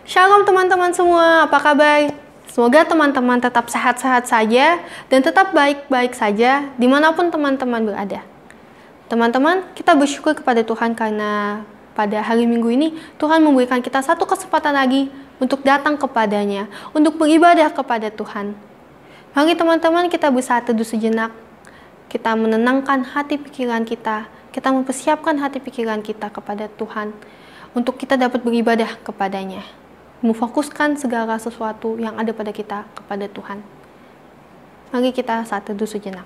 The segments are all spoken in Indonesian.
Shalom teman-teman semua, apa kabar? Semoga teman-teman tetap sehat-sehat saja dan tetap baik-baik saja dimanapun teman-teman berada. Teman-teman, kita bersyukur kepada Tuhan karena pada hari Minggu ini Tuhan memberikan kita satu kesempatan lagi untuk datang kepadanya, untuk beribadah kepada Tuhan. Mari teman-teman kita bersaat teduh sejenak, kita menenangkan hati pikiran kita mempersiapkan hati pikiran kita kepada Tuhan untuk kita dapat beribadah kepadanya, memfokuskan segala sesuatu yang ada pada kita kepada Tuhan. Mari kita saat teduh sejenak.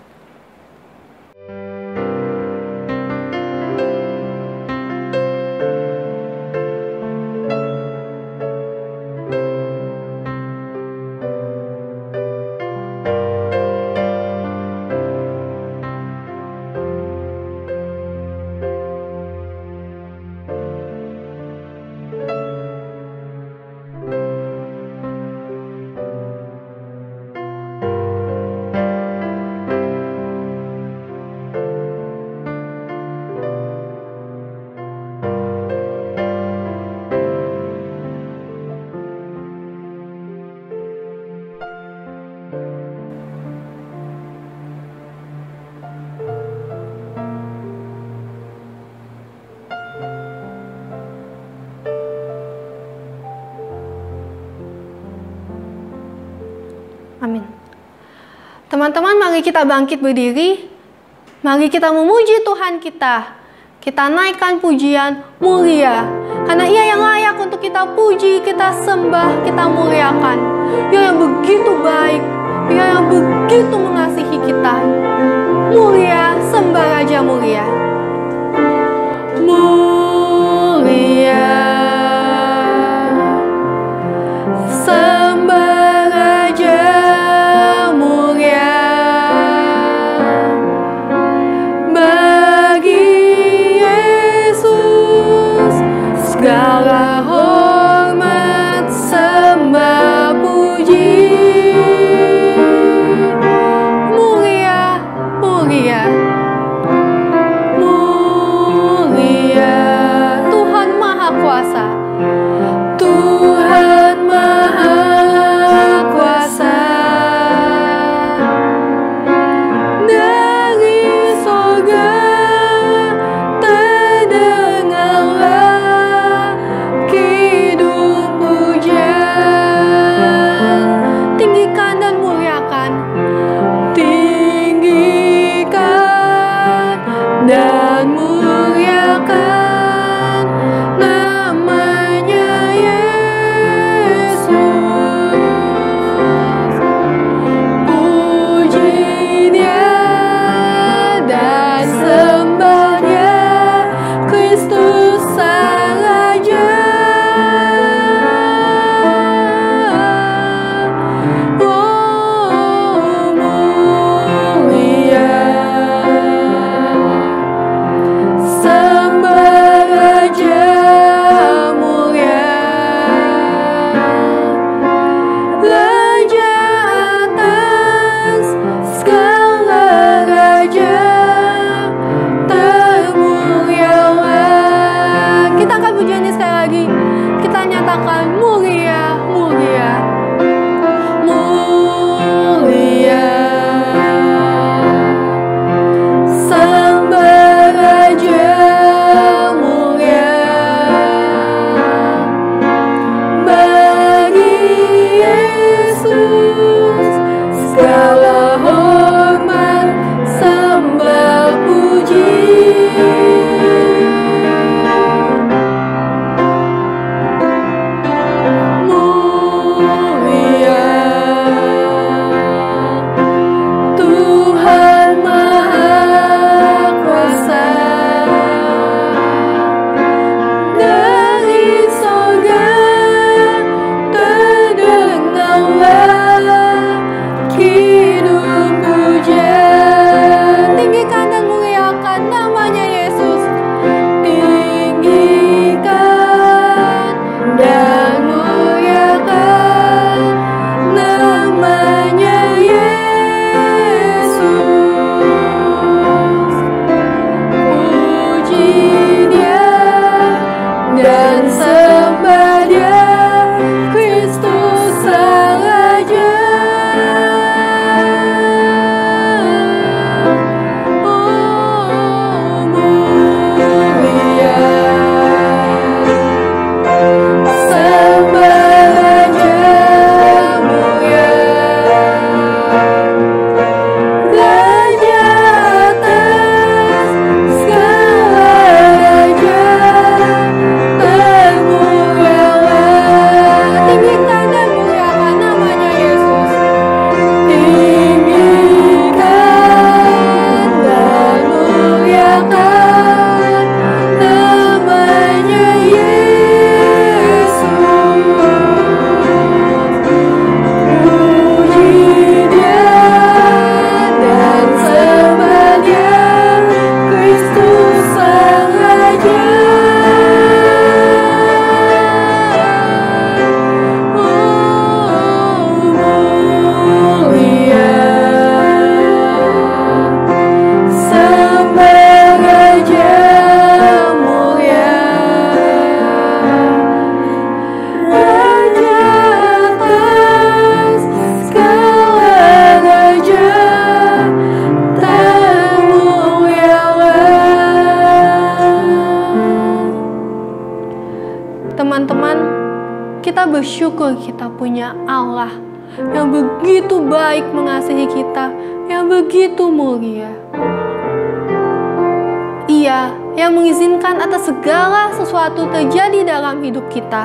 Amin. Teman-teman, mari kita bangkit berdiri. Mari kita memuji Tuhan kita. Kita naikkan pujian mulia. Karena Ia yang layak untuk kita puji, kita sembah, kita muliakan. Ia yang begitu baik. Ia yang begitu mengasihi kita. Mulia, sembah Raja mulia. Mulia. Sembah segala hormat, sembah, puji, mulia, mulia, mulia, Tuhan Maha Kuasa, Tuhan Maha Kuasa. Dari surga dan muliakan namanya Yesus. Puji Dia dan sembah Dia, Kristus Sang Raja. Oh, mulia. dan sembah Dia, kita bersyukur kita punya Allah yang begitu baik mengasihi kita, yang begitu mulia. Ia yang mengizinkan atas segala sesuatu terjadi dalam hidup kita,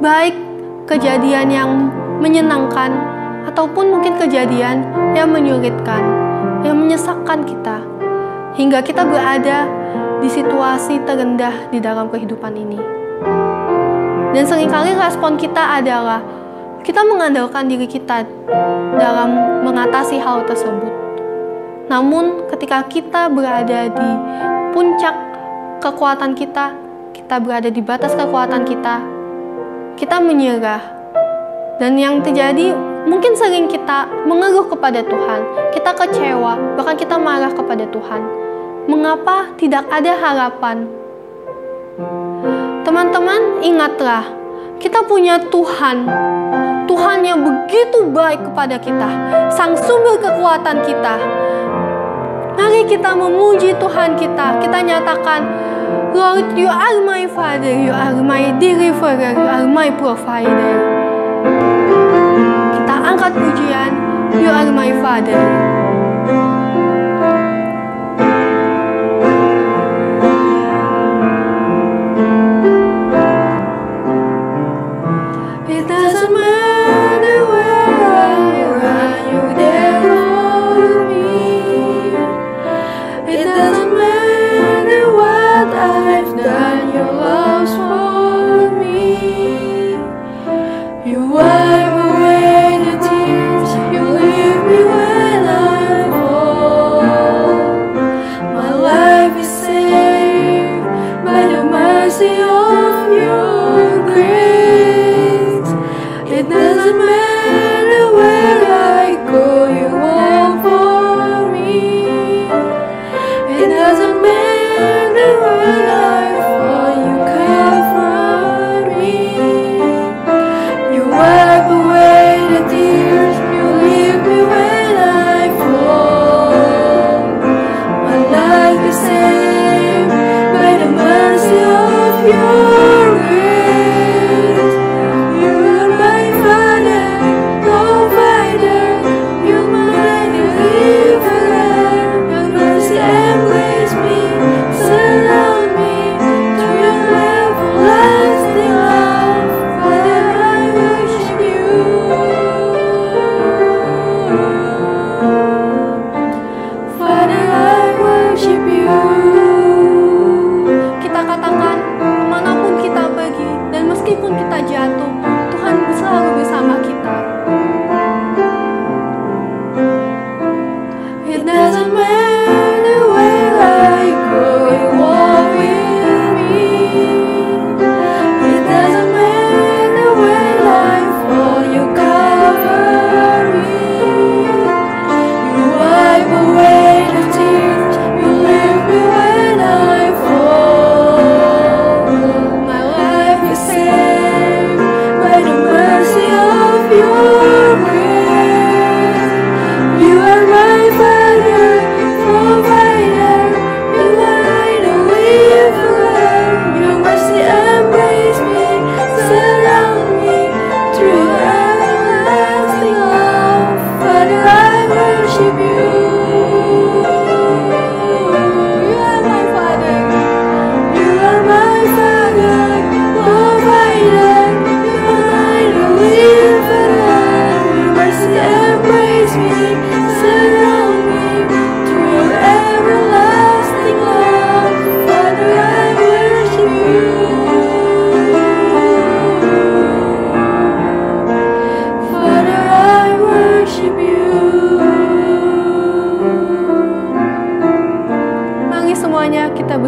baik kejadian yang menyenangkan ataupun mungkin kejadian yang menyulitkan, yang menyesakkan kita, hingga kita berada di situasi terendah di dalam kehidupan ini. Dan seringkali respon kita adalah kita mengandalkan diri kita dalam mengatasi hal tersebut. Namun ketika kita berada di puncak kekuatan kita, kita berada di batas kekuatan kita menyerah. Dan yang terjadi, mungkin sering kita mengeluh kepada Tuhan, kita kecewa, bahkan kita marah kepada Tuhan. Mengapa tidak ada harapan? Teman-teman, ingatlah, kita punya Tuhan. Tuhan yang begitu baik kepada kita, sang sumber kekuatan kita. Mari kita memuji Tuhan kita. Kita nyatakan, Lord, you are my Father, you are my deliverer, you are my provider. Kita angkat pujian, you are my Father.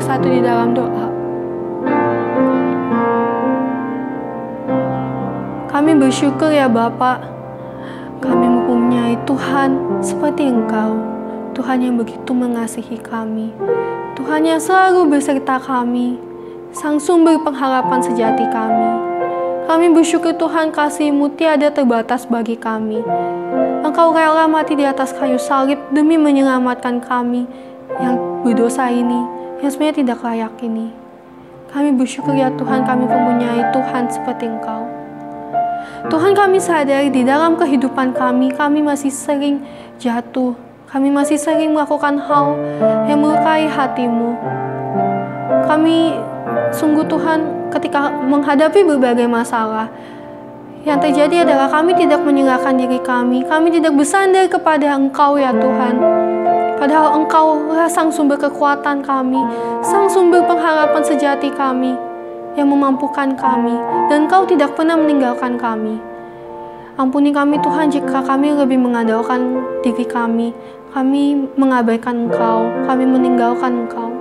bersatu di dalam doa. Kami bersyukur ya Bapa, kami mempunyai Tuhan seperti Engkau, Tuhan yang begitu mengasihi kami, Tuhan yang selalu beserta kami, Sang sumber pengharapan sejati kami. Kami bersyukur Tuhan, kasih-Mu tiada terbatas bagi kami. Engkau rela mati di atas kayu salib demi menyelamatkan kami yang berdosa ini, yang sebenarnya tidak layak ini. Kami bersyukur ya Tuhan, kami mempunyai Tuhan seperti Engkau. Tuhan, kami sadari di dalam kehidupan kami masih sering jatuh. Kami masih sering melakukan hal yang melukai hati-Mu. Kami sungguh Tuhan, ketika menghadapi berbagai masalah, yang terjadi adalah kami tidak menyerahkan diri kami tidak bersandar kepada Engkau ya Tuhan. Padahal Engkau adalah sang sumber kekuatan kami, sang sumber pengharapan sejati kami, yang memampukan kami, dan Engkau tidak pernah meninggalkan kami. Ampuni kami Tuhan jika kami lebih mengandalkan diri kami mengabaikan Engkau, kami meninggalkan Engkau.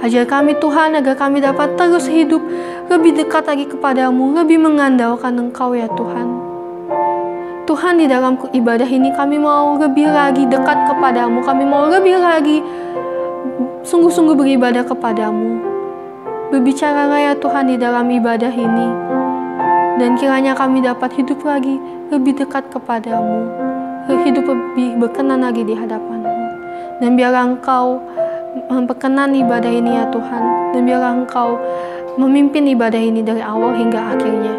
Ajar kami Tuhan agar kami dapat terus hidup lebih dekat lagi kepadamu, lebih mengandalkan Engkau ya Tuhan. Tuhan, di dalam ibadah ini kami mau lebih lagi dekat kepadamu, kami mau lebih lagi sungguh-sungguh beribadah kepadamu. Berbicaralah ya Tuhan di dalam ibadah ini, dan kiranya kami dapat hidup lagi lebih dekat kepadamu, hidup lebih berkenan lagi di hadapan-Mu. Dan biarlah Engkau memperkenan ibadah ini ya Tuhan, dan biarlah Engkau memimpin ibadah ini dari awal hingga akhirnya.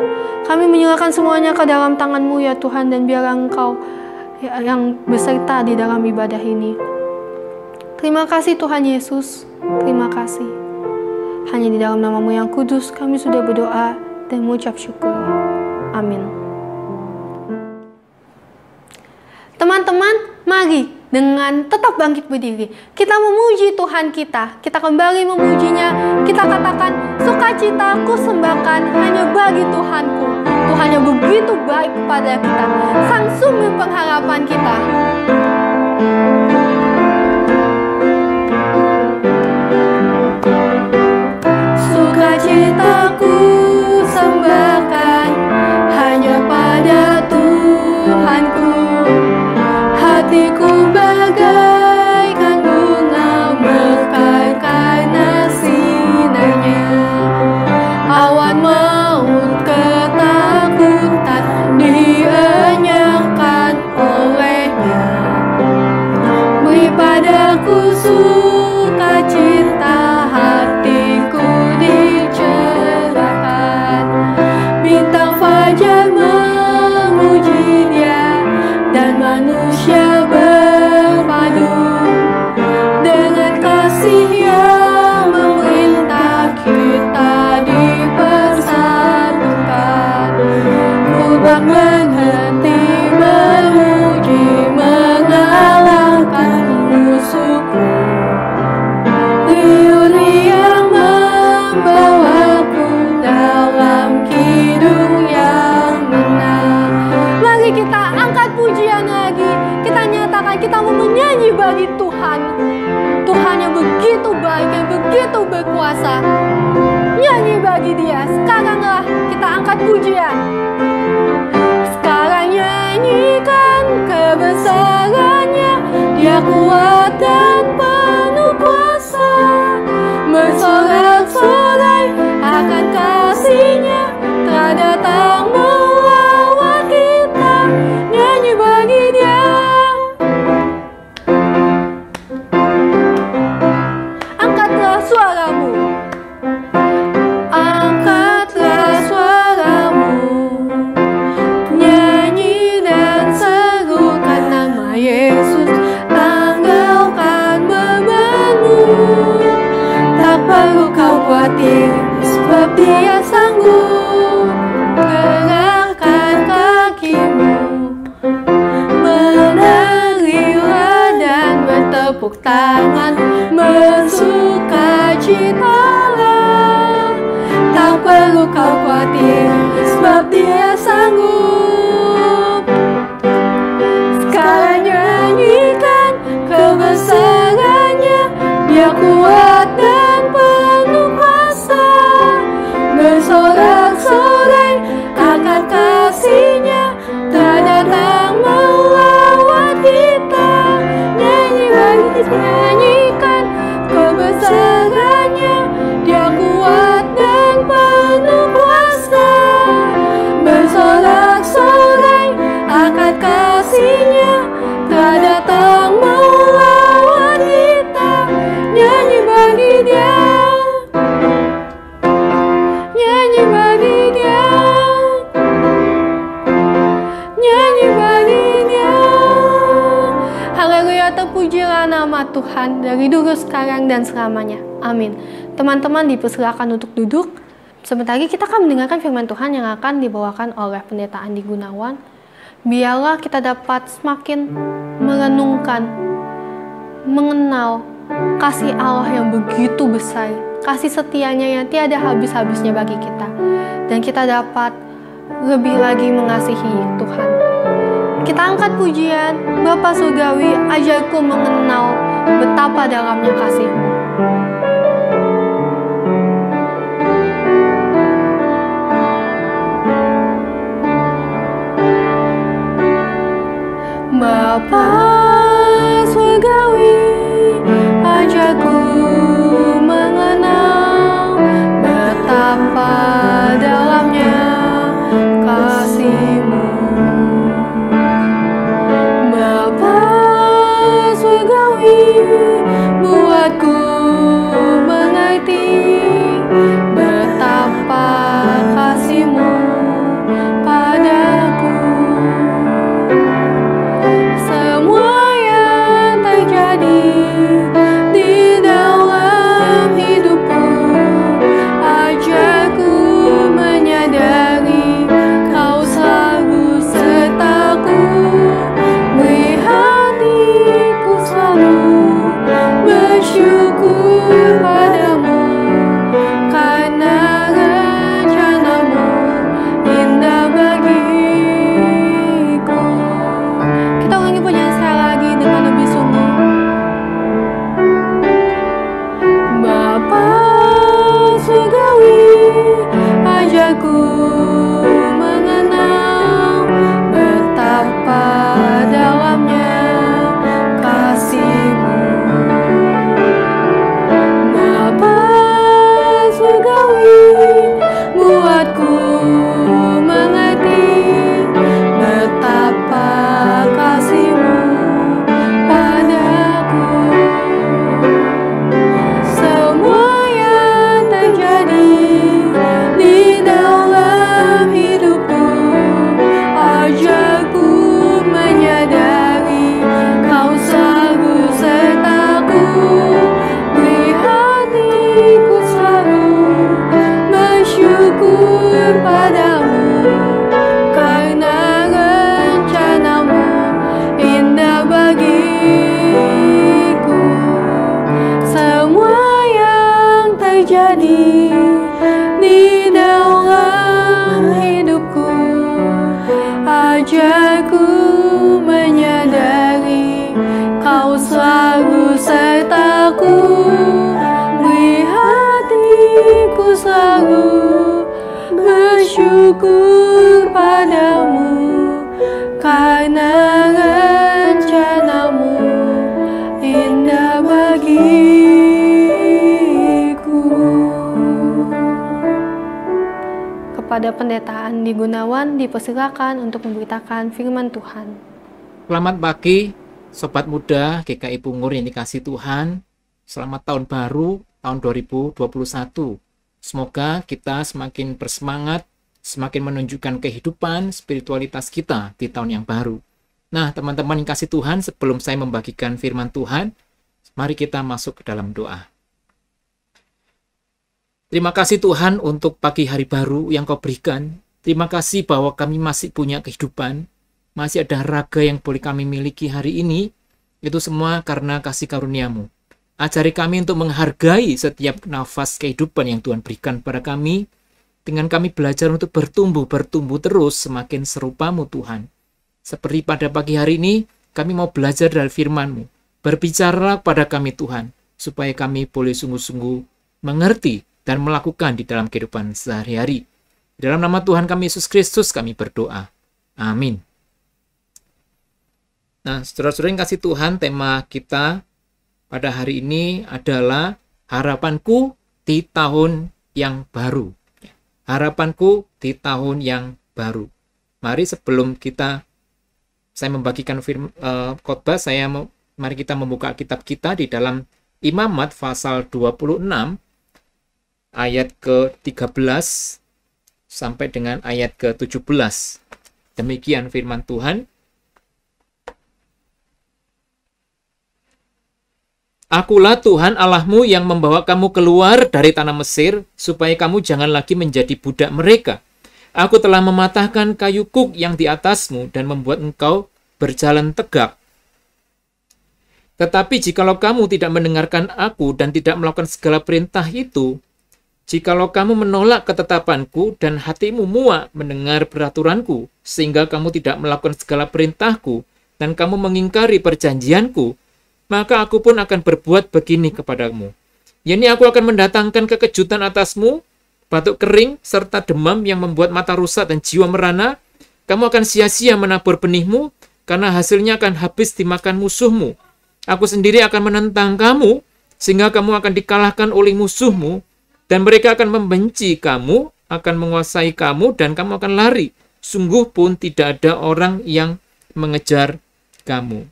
Kami menyerahkan semuanya ke dalam tangan-Mu ya Tuhan, dan biarlah Engkau yang beserta di dalam ibadah ini. Terima kasih Tuhan Yesus, terima kasih. Hanya di dalam nama-Mu yang kudus kami sudah berdoa dan mengucap syukur. Amin. Teman-teman, mari dengan tetap bangkit berdiri, kita memuji Tuhan kita kembali memujinya. Kita katakan, sukacitaku sembahkan hanya bagi Tuhanku. Tuhan yang begitu baik kepada kita, sang sumber pengharapan kita. Sukacitaku sembahkan hanya pada Tuhanku. Hatiku bagaikan bunga mekar karena sinarnya. Awan maut ketakutan dienyahkan olehnya. Beri padaku sukacita, hatiku dicerahkan. Bintang fajar memuji Dia, dan manusia berpadu dengan kasih yang memerintah kita dipersatukan. Ku bak berhenti memuji, mengalahkan musuhku. Riuh yang membawaku dalam kidung yang menang. Mari kita angkat pujian lagi. Kita nyatakan kita mau menyanyi bagi Tuhan. Tuhan yang begitu baik, yang begitu berkuasa. Nyanyi bagi Dia. Sekaranglah kita angkat pujian. Sekarang nyanyikan kebesarannya. Dia kuat dan penuh kuasa. Bersorak-sorai akan kasih-Nya, telah datang melawat kita. Nyanyi bagi Dia. Angkatlah suaramu, angkatlah suaramu, nyanyi dan serukan nama Yesus. Tanggalkan bebanmu, tak perlu kau khawatir, sebab Dia sanggup. Gerakkan kakimu, menarilah dan bertepuk tangan, bersukacitalah. Tak perlu kau khawatir, sebab Dia sanggup. Sekarang nyanyikan kebesarannya. Dia kuat dan penuh kuasa. Bersorak-sorai akan kasih-Nya, telah datang melawat kita. Nyanyi bagi Dia, nyanyikan kebesarannya. Dia kuat dan penuh kuasa. Bersorak-sorai akan kasih-Nya, telah datang melawat kita. Nyanyi bagi dulu, sekarang, dan selamanya. Amin. Teman-teman dipersilakan untuk duduk. Sebentar lagi kita akan mendengarkan firman Tuhan yang akan dibawakan oleh Pendeta Andi Gunawan. Biarlah kita dapat semakin merenungkan, mengenal kasih Allah yang begitu besar, kasih setianya yang tiada habis-habisnya bagi kita, dan kita dapat lebih lagi mengasihi Tuhan. Kita angkat pujian, Bapa Surgawi, ajarku mengenal betapa dalamnya kasih-Mu. Bapa Surgawi, ajarku mengenal betapa dalamnya kasih-Mu. Bapa Surgawi, buatku mengerti betapa kasih-Mu padaku. Semua yang terjadi di dalam hidupku, ajarku menyadari Kau selalu sertaku. Beri hatiku selalu bersyukur padamu, karena rencana-Mu indah bagiku. Kita ulangi pujian sekali lagi dengan lebih sungguh. Bapa Surgawi, ajarku mengenal betapa dalamnya kasih-Mu. Bapa Surgawi, buatku mengerti betapa kasih-Mu padaku. Semua yang terjadi di dalam hidupku, ajarku menyadari Kau selalu sertaku. Beri hatiku selalu bersyukur padamu, karena rencana-Mu indah bagiku. Semua yang terjadi di dalam hidupku, ajarku menyadari Kau selalu sertaku. Beri hatiku selalu bersyukur padamu, karena rencana-Mu indah bagiku. Kepada Pendeta Andi Gunawan dipersilakan untuk memberitakan firman Tuhan. Selamat pagi, Sobat Muda GKI Pungur yang dikasih Tuhan. Selamat tahun baru, tahun 2021. Semoga kita semakin bersemangat, semakin menunjukkan kehidupan spiritualitas kita di tahun yang baru. Nah, teman-teman yang kasih Tuhan, sebelum saya membagikan firman Tuhan, mari kita masuk ke dalam doa. Terima kasih Tuhan untuk pagi hari baru yang Kau berikan. Terima kasih bahwa kami masih punya kehidupan, masih ada raga yang boleh kami miliki hari ini. Itu semua karena kasih karunia-Mu. Ajari kami untuk menghargai setiap nafas kehidupan yang Tuhan berikan pada kami, dengan kami belajar untuk bertumbuh terus semakin serupa-Mu Tuhan. Seperti pada pagi hari ini, kami mau belajar dari firman-Mu. Berbicara pada kami Tuhan, supaya kami boleh sungguh-sungguh mengerti dan melakukan di dalam kehidupan sehari-hari. Dalam nama Tuhan kami Yesus Kristus kami berdoa. Amin. Nah, saudara-saudara yang kasih Tuhan, tema kita pada hari ini adalah harapanku di tahun yang baru. Harapanku di tahun yang baru. Mari sebelum saya membagikan khotbah, mari kita membuka kitab kita di dalam Imamat pasal 26 ayat ke-13 sampai dengan ayat ke-17. Demikian firman Tuhan. Akulah Tuhan Allahmu yang membawa kamu keluar dari tanah Mesir, supaya kamu jangan lagi menjadi budak mereka. Aku telah mematahkan kayu kuk yang di atasmu dan membuat engkau berjalan tegak. Tetapi jikalau kamu tidak mendengarkan aku dan tidak melakukan segala perintah itu, jikalau kamu menolak ketetapanku dan hatimu muak mendengar peraturanku, sehingga kamu tidak melakukan segala perintahku dan kamu mengingkari perjanjianku, maka aku pun akan berbuat begini kepadamu. yakni aku akan mendatangkan kekejutan atasmu, batuk kering, serta demam yang membuat mata rusak dan jiwa merana. Kamu akan sia-sia menabur benihmu, karena hasilnya akan habis dimakan musuhmu. Aku sendiri akan menentang kamu, sehingga kamu akan dikalahkan oleh musuhmu, dan mereka akan membenci kamu, akan menguasai kamu, dan kamu akan lari. Sungguh pun tidak ada orang yang mengejar kamu.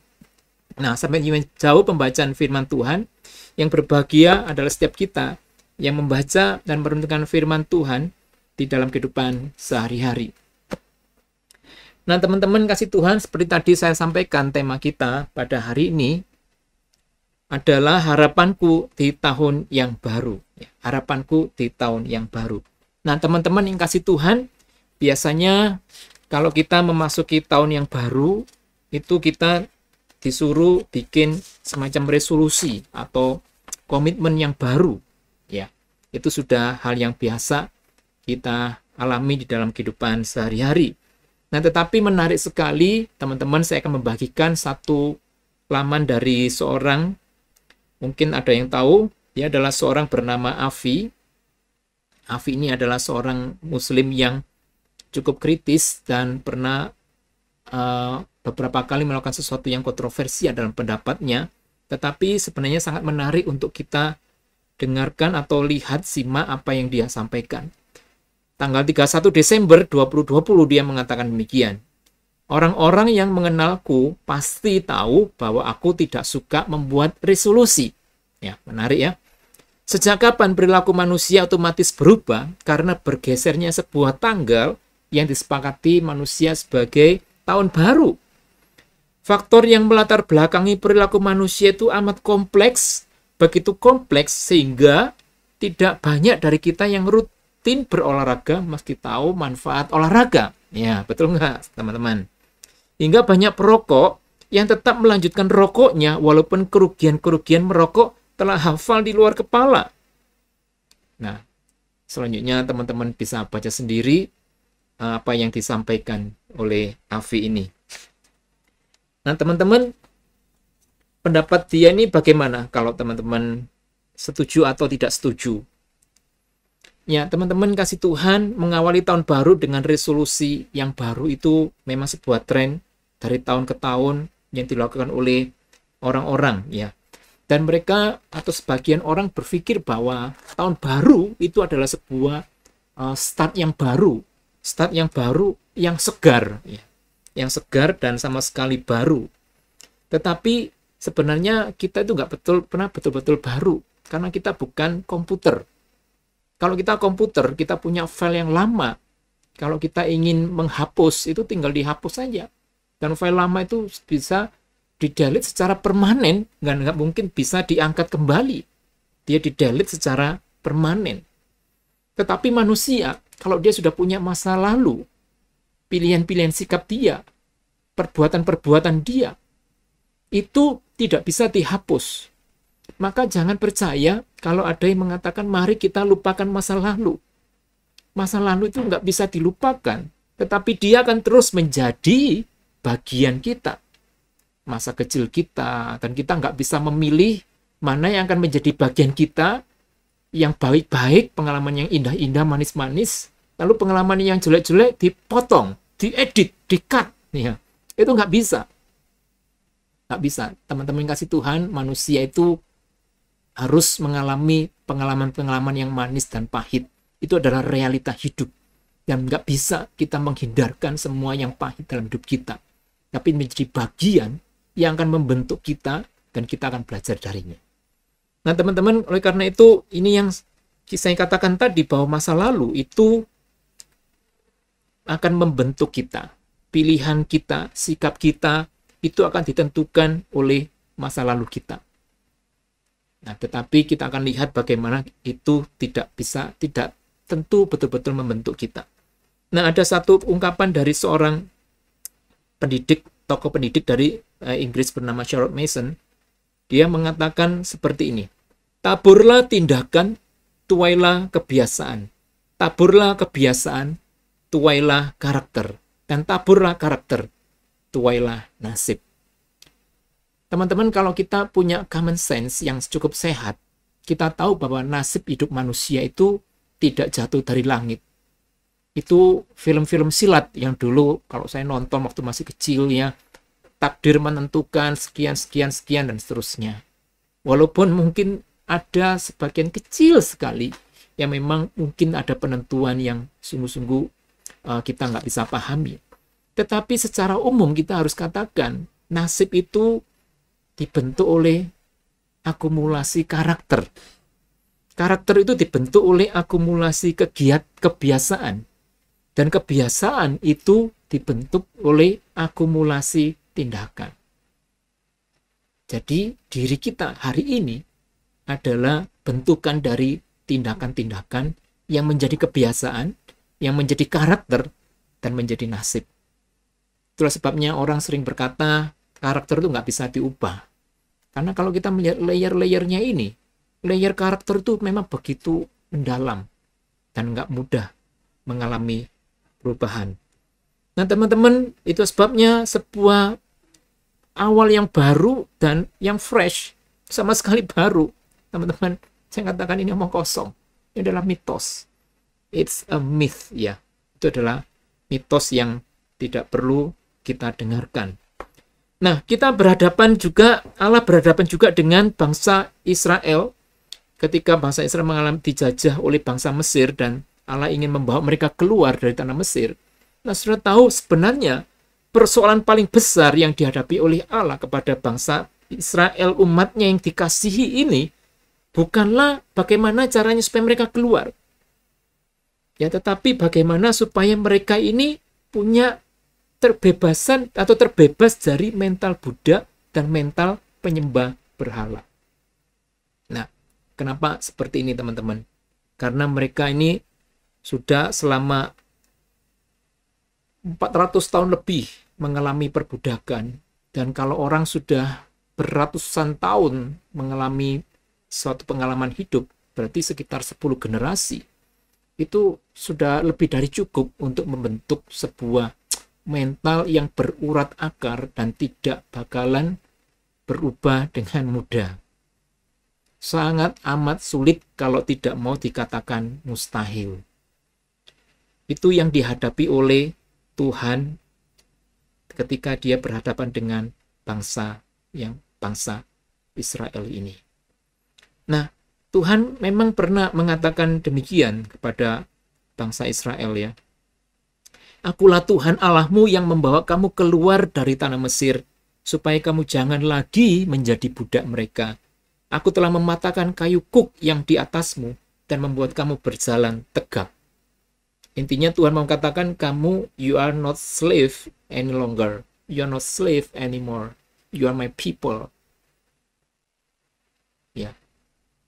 Nah, sampai jauh pembacaan firman Tuhan. Yang berbahagia adalah setiap kita yang membaca dan merenungkan firman Tuhan di dalam kehidupan sehari-hari. Nah, teman-teman kasih Tuhan, seperti tadi saya sampaikan, tema kita pada hari ini adalah harapanku di tahun yang baru. Harapanku di tahun yang baru. Nah, teman-teman yang kasih Tuhan, biasanya kalau kita memasuki tahun yang baru, itu kita disuruh bikin semacam resolusi atau komitmen yang baru. Ya, itu sudah hal yang biasa kita alami di dalam kehidupan sehari-hari. Nah, tetapi menarik sekali, teman-teman, saya akan membagikan satu laman dari seorang, mungkin ada yang tahu, dia adalah seorang bernama Afi. Afi ini adalah seorang Muslim yang cukup kritis dan pernah beberapa kali melakukan sesuatu yang kontroversial dalam pendapatnya, tetapi sebenarnya sangat menarik untuk kita dengarkan atau lihat, simak apa yang dia sampaikan. Tanggal 31 Desember 2020 dia mengatakan demikian. Orang-orang yang mengenalku pasti tahu bahwa aku tidak suka membuat resolusi. Ya, menarik ya. Sejak kapan perilaku manusia otomatis berubah karena bergesernya sebuah tanggal yang disepakati manusia sebagai tahun baru? Faktor yang melatar belakangi perilaku manusia itu amat kompleks, begitu kompleks sehingga tidak banyak dari kita yang rutin berolahraga meski tahu manfaat olahraga. Ya, betul nggak, teman-teman? Hingga banyak perokok yang tetap melanjutkan rokoknya walaupun kerugian-kerugian merokok telah hafal di luar kepala. Nah, selanjutnya teman-teman bisa baca sendiri apa yang disampaikan oleh Afi ini. Nah, teman-teman, pendapat dia ini bagaimana kalau teman-teman setuju atau tidak setuju? Ya, teman-teman kasih Tuhan, mengawali tahun baru dengan resolusi yang baru itu memang sebuah tren dari tahun ke tahun yang dilakukan oleh orang-orang, ya. Dan mereka atau sebagian orang berpikir bahwa tahun baru itu adalah sebuah start yang baru yang segar, ya. Yang segar dan sama sekali baru. Tetapi sebenarnya kita itu nggak pernah betul-betul baru, karena kita bukan komputer. Kalau kita komputer, kita punya file yang lama. Kalau kita ingin menghapus, itu tinggal dihapus saja. Dan file lama itu bisa di-delete secara permanen, nggak mungkin bisa diangkat kembali. Dia di-delete secara permanen. Tetapi manusia, kalau dia sudah punya masa lalu, pilihan-pilihan sikap dia, perbuatan-perbuatan dia, itu tidak bisa dihapus. Maka jangan percaya kalau ada yang mengatakan mari kita lupakan masa lalu. Masa lalu itu nggak bisa dilupakan, tetapi dia akan terus menjadi bagian kita. Masa kecil kita, dan kita nggak bisa memilih mana yang akan menjadi bagian kita, yang baik-baik, pengalaman yang indah-indah, manis-manis, lalu pengalaman yang jelek-jelek dipotong, diedit, di-cut. Ya, itu nggak bisa. Nggak bisa. Teman-teman kasih Tuhan, manusia itu harus mengalami pengalaman-pengalaman yang manis dan pahit. Itu adalah realita hidup. Dan nggak bisa kita menghindarkan semua yang pahit dalam hidup kita. Tapi menjadi bagian yang akan membentuk kita, dan kita akan belajar darinya. Nah, teman-teman, oleh karena itu, ini yang saya katakan tadi, bahwa masa lalu itu akan membentuk kita. Pilihan kita, sikap kita, itu akan ditentukan oleh masa lalu kita. Nah, tetapi kita akan lihat bagaimana itu tidak tentu betul-betul membentuk kita. Nah, ada satu ungkapan dari seorang tokoh pendidik dari Inggris bernama Charlotte Mason. Dia mengatakan seperti ini: taburlah tindakan, tuailah kebiasaan. Taburlah kebiasaan, tuailah karakter. Dan taburlah karakter, tuailah nasib. Teman-teman, kalau kita punya common sense yang cukup sehat, kita tahu bahwa nasib hidup manusia itu tidak jatuh dari langit. Itu film-film silat yang dulu kalau saya nonton waktu masih kecil ya, takdir menentukan sekian, dan seterusnya. Walaupun mungkin ada sebagian kecil sekali yang memang mungkin ada penentuan yang sungguh-sungguh kita nggak bisa pahami. Tetapi secara umum kita harus katakan, nasib itu dibentuk oleh akumulasi karakter. Karakter itu dibentuk oleh akumulasi kebiasaan. Dan kebiasaan itu dibentuk oleh akumulasi tindakan. Jadi diri kita hari ini adalah bentukan dari tindakan-tindakan yang menjadi kebiasaan, yang menjadi karakter, dan menjadi nasib. Itulah sebabnya orang sering berkata karakter itu nggak bisa diubah. Karena kalau kita melihat layer-layernya ini, layer karakter itu memang begitu mendalam dan nggak mudah mengalami perubahan. Nah, teman-teman, itu sebabnya sebuah awal yang baru dan yang fresh, sama sekali baru. Teman-teman, saya katakan ini omong kosong. Ini adalah mitos. It's a myth, ya. Itu adalah mitos yang tidak perlu kita dengarkan. Nah, Allah berhadapan juga dengan bangsa Israel ketika bangsa Israel mengalami dijajah oleh bangsa Mesir dan Allah ingin membawa mereka keluar dari tanah Mesir. Nah, sudah tahu sebenarnya persoalan paling besar yang dihadapi oleh Allah kepada bangsa Israel, umatnya yang dikasihi ini, bukanlah bagaimana caranya supaya mereka keluar. Ya, tetapi bagaimana supaya mereka ini punya terbebasan atau terbebas dari mental budak dan mental penyembah berhala. Nah, kenapa seperti ini, teman-teman? Karena mereka ini sudah selama 400 tahun lebih mengalami perbudakan. Dan kalau orang sudah beratusan tahun mengalami suatu pengalaman hidup, berarti sekitar 10 generasi. Itu sudah lebih dari cukup untuk membentuk sebuah mental yang berurat akar dan tidak bakalan berubah dengan mudah. Sangat amat sulit kalau tidak mau dikatakan mustahil. Itu yang dihadapi oleh Tuhan ketika dia berhadapan dengan bangsa Israel ini. Nah, Tuhan memang pernah mengatakan demikian kepada bangsa Israel, ya. Akulah Tuhan Allahmu yang membawa kamu keluar dari tanah Mesir, supaya kamu jangan lagi menjadi budak mereka. Aku telah mematahkan kayu kuk yang di atasmu dan membuat kamu berjalan tegak. Intinya Tuhan mau katakan kamu, you are not slave any longer. You are not slave anymore. You are my people. Ya,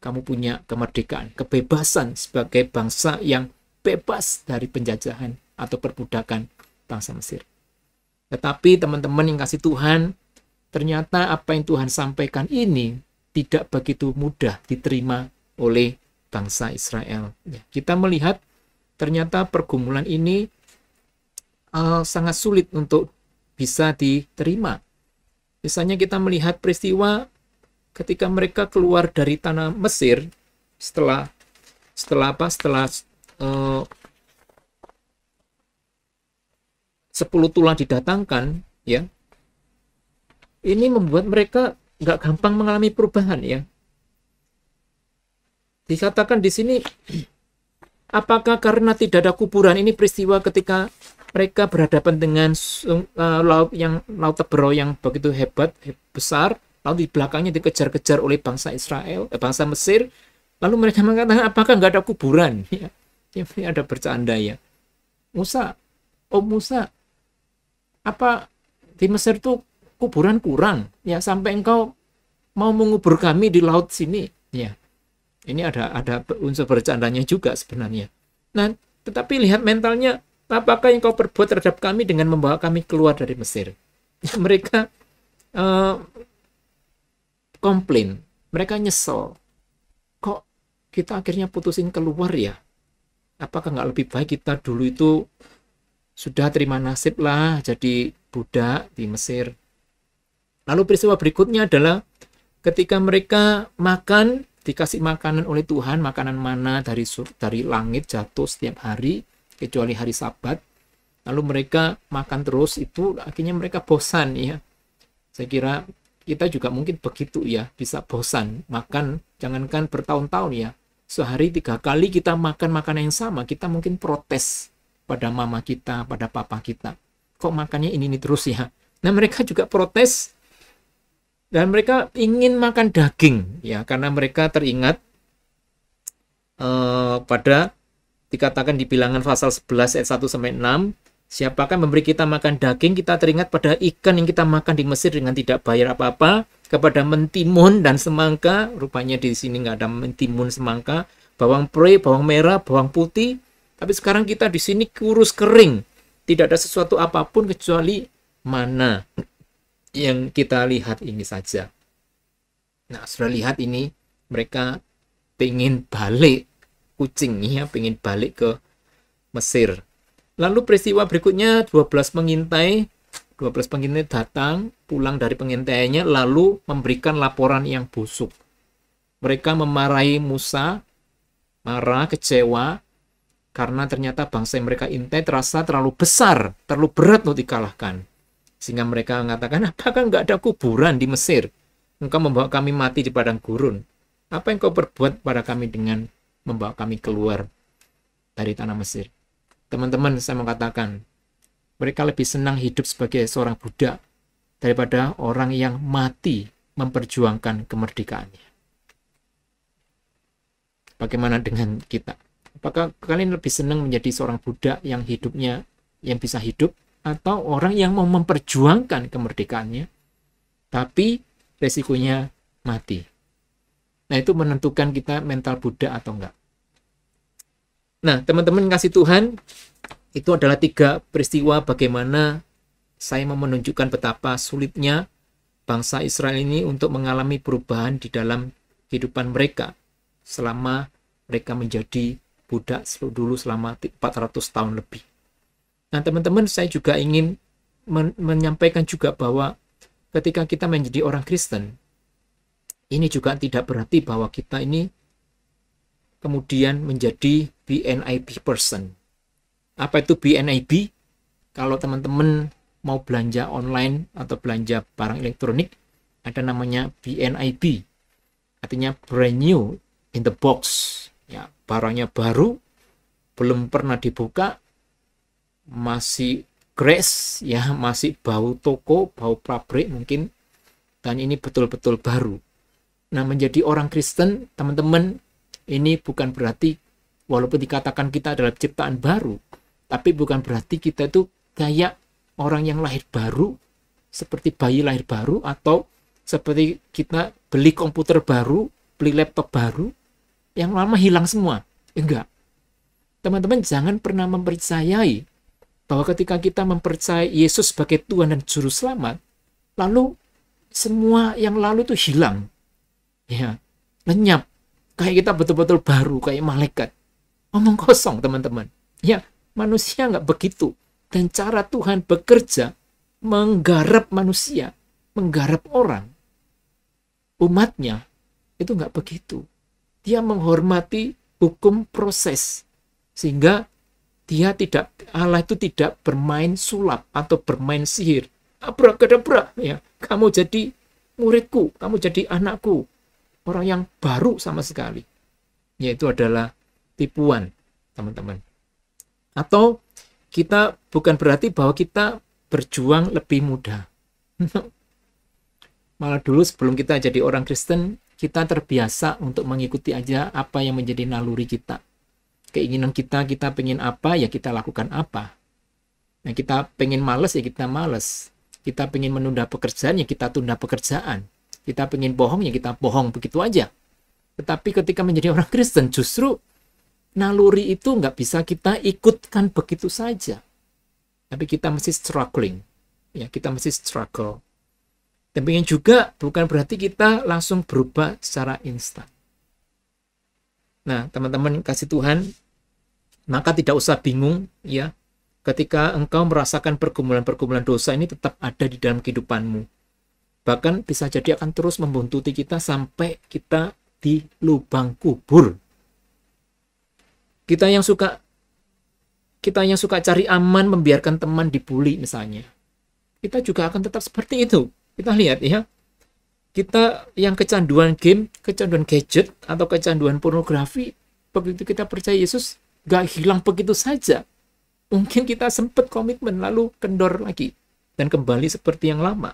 kamu punya kemerdekaan, kebebasan sebagai bangsa yang bebas dari penjajahan atau perbudakan bangsa Mesir. Tetapi teman-teman yang kasih Tuhan, ternyata apa yang Tuhan sampaikan ini tidak begitu mudah diterima oleh bangsa Israel. Ya, kita melihat ternyata pergumulan ini sangat sulit untuk bisa diterima. Misalnya kita melihat peristiwa ketika mereka keluar dari tanah Mesir setelah 10 tulah didatangkan, ya. Ini membuat mereka nggak gampang mengalami perubahan, ya. Dikatakan di sini, apakah karena tidak ada kuburan? Ini peristiwa ketika mereka berhadapan dengan laut Teberau yang begitu hebat, besar, lalu di belakangnya dikejar-kejar oleh bangsa Israel, bangsa Mesir. Lalu mereka mengatakan, apakah nggak ada kuburan? Ya, ini ada bercanda, ya. Musa, apa di Mesir tuh kuburan kurang? Ya, sampai engkau mau mengubur kami di laut sini. Ya, ini ada unsur bercandanya juga sebenarnya. Nah, tetapi lihat mentalnya, apakah yang kau perbuat terhadap kami dengan membawa kami keluar dari Mesir? Mereka komplain, mereka nyesel. Kok kita akhirnya putusin keluar ya? Apakah nggak lebih baik kita dulu itu sudah terima nasib lah jadi budak di Mesir? Lalu peristiwa berikutnya adalah ketika mereka makan, dikasih makanan oleh Tuhan, makanan mana dari langit jatuh setiap hari, kecuali hari Sabat. Lalu mereka makan terus, itu akhirnya mereka bosan ya. Saya kira kita juga mungkin begitu ya, bisa bosan makan, jangankan bertahun-tahun ya. Sehari 3 kali kita makan makanan yang sama, kita mungkin protes pada mama kita, pada papa kita. Kok makannya ini terus ya? Nah, mereka juga protes dan mereka ingin makan daging ya, karena mereka teringat pada dikatakan di Bilangan pasal 11 ayat 1 sampai 6, siapakah memberi kita makan daging, kita teringat pada ikan yang kita makan di Mesir dengan tidak bayar apa-apa, kepada mentimun dan semangka. Rupanya di sini nggak ada mentimun, semangka, bawang pre, bawang merah, bawang putih. Tapi sekarang kita di sini kurus kering, tidak ada sesuatu apapun kecuali mana yang kita lihat ini saja. Nah, sudah lihat ini, mereka pengen balik, kucing ya, pengen balik ke Mesir. Lalu peristiwa berikutnya 12 pengintai datang, pulang dari pengintaiannya, lalu memberikan laporan yang busuk. Mereka memarahi Musa, marah, kecewa, karena ternyata bangsa yang mereka intai terasa terlalu besar, terlalu berat untuk dikalahkan. Sehingga mereka mengatakan, apakah nggak ada kuburan di Mesir? Engkau membawa kami mati di padang gurun. Apa yang kau perbuat pada kami dengan membawa kami keluar dari tanah Mesir? Teman-teman, saya mau katakan, mereka lebih senang hidup sebagai seorang budak daripada orang yang mati memperjuangkan kemerdekaannya. Bagaimana dengan kita? Apakah kalian lebih senang menjadi seorang budak yang hidupnya, yang bisa hidup, atau orang yang mau memperjuangkan kemerdekaannya, tapi resikonya mati? Nah, itu menentukan kita mental budak atau enggak. Nah, teman-teman kasih Tuhan, itu adalah 3 peristiwa bagaimana saya mau menunjukkan betapa sulitnya bangsa Israel ini untuk mengalami perubahan di dalam kehidupan mereka selama mereka menjadi budak dulu selama 400 tahun lebih. Nah, teman-teman, saya juga ingin menyampaikan juga bahwa ketika kita menjadi orang Kristen, ini juga tidak berarti bahwa kita ini kemudian menjadi BNIB person. Apa itu BNIB? Kalau teman-teman mau belanja online atau belanja barang elektronik, ada namanya BNIB. Artinya brand new in the box. Ya, barangnya baru, belum pernah dibuka, masih grass, ya, masih bau toko, bau pabrik mungkin, dan ini betul-betul baru. Nah, menjadi orang Kristen, teman-teman, ini bukan berarti, walaupun dikatakan kita adalah ciptaan baru, tapi bukan berarti kita itu kayak orang yang lahir baru, seperti bayi lahir baru, atau seperti kita beli komputer baru, beli laptop baru, yang lama hilang semua. Enggak. Teman-teman, jangan pernah mempercayai bahwa ketika kita mempercayai Yesus sebagai Tuhan dan Juru Selamat, lalu semua yang lalu itu hilang. Ya, lenyap. Kayak kita betul-betul baru, kayak malaikat. Omong kosong, teman-teman. Ya, manusia nggak begitu. Dan cara Tuhan bekerja, menggarap manusia, menggarap orang, umatnya, itu nggak begitu. Dia menghormati hukum proses. Sehingga Allah itu tidak bermain sulap atau bermain sihir. Abrakadabra, ya. Kamu jadi muridku, kamu jadi anakku. Orang yang baru sama sekali. Yaitu adalah tipuan, teman-teman. Atau kita bukan berarti bahwa kita berjuang lebih mudah. Malah dulu sebelum kita jadi orang Kristen, kita terbiasa untuk mengikuti aja apa yang menjadi naluri kita. Keinginan kita pengen apa, ya kita lakukan apa. Nah, kita pengen malas, ya kita malas. Kita pengen menunda pekerjaan, ya kita tunda pekerjaan. Kita pengen bohong, ya kita bohong, begitu aja. Tetapi ketika menjadi orang Kristen, justru naluri itu nggak bisa kita ikutkan begitu saja. Tapi kita mesti struggling. Ya, kita mesti struggle. Demikian juga bukan berarti kita langsung berubah secara instan. Nah, teman-teman kasih Tuhan, maka tidak usah bingung ya ketika engkau merasakan pergumulan-pergumulan dosa ini tetap ada di dalam kehidupanmu. Bahkan bisa jadi akan terus membuntuti kita sampai kita di lubang kubur. Kita yang suka cari aman, membiarkan teman dibully misalnya, kita juga akan tetap seperti itu. Kita lihat ya, kita yang kecanduan game, kecanduan gadget, atau kecanduan pornografi, begitu kita percaya Yesus, gak hilang begitu saja. Mungkin kita sempat komitmen, lalu kendor lagi, dan kembali seperti yang lama.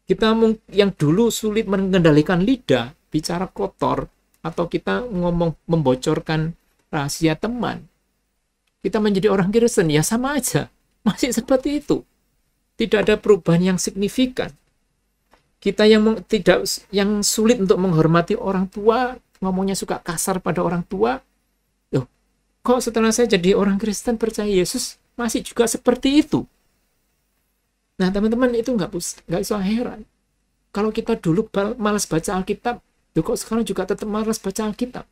Kita yang dulu sulit mengendalikan lidah, bicara kotor, atau kita ngomong membocorkan rahasia teman, kita menjadi orang Kristen, ya sama aja, masih seperti itu. Tidak ada perubahan yang signifikan. Kita yang sulit untuk menghormati orang tua, ngomongnya suka kasar pada orang tua. Loh, kok setelah saya jadi orang Kristen percaya Yesus masih juga seperti itu? Nah, teman-teman, itu nggak usah heran. Kalau kita dulu malas baca Alkitab, loh kok sekarang juga tetap malas baca Alkitab?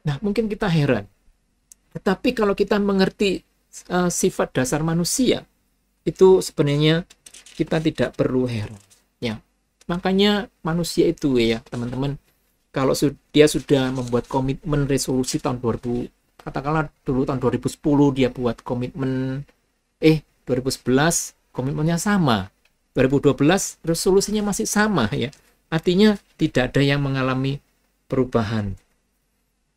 Nah, mungkin kita heran. Tetapi kalau kita mengerti sifat dasar manusia, itu sebenarnya kita tidak perlu heran. Ya, makanya manusia itu ya teman-teman, kalau dia sudah membuat komitmen resolusi tahun 2000, katakanlah dulu tahun 2010 dia buat komitmen, 2011 komitmennya sama, 2012 resolusinya masih sama ya, artinya tidak ada yang mengalami perubahan.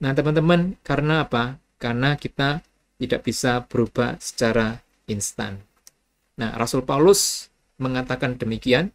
Nah teman-teman, karena apa? Karena kita tidak bisa berubah secara instan. Nah, Rasul Paulus mengatakan demikian.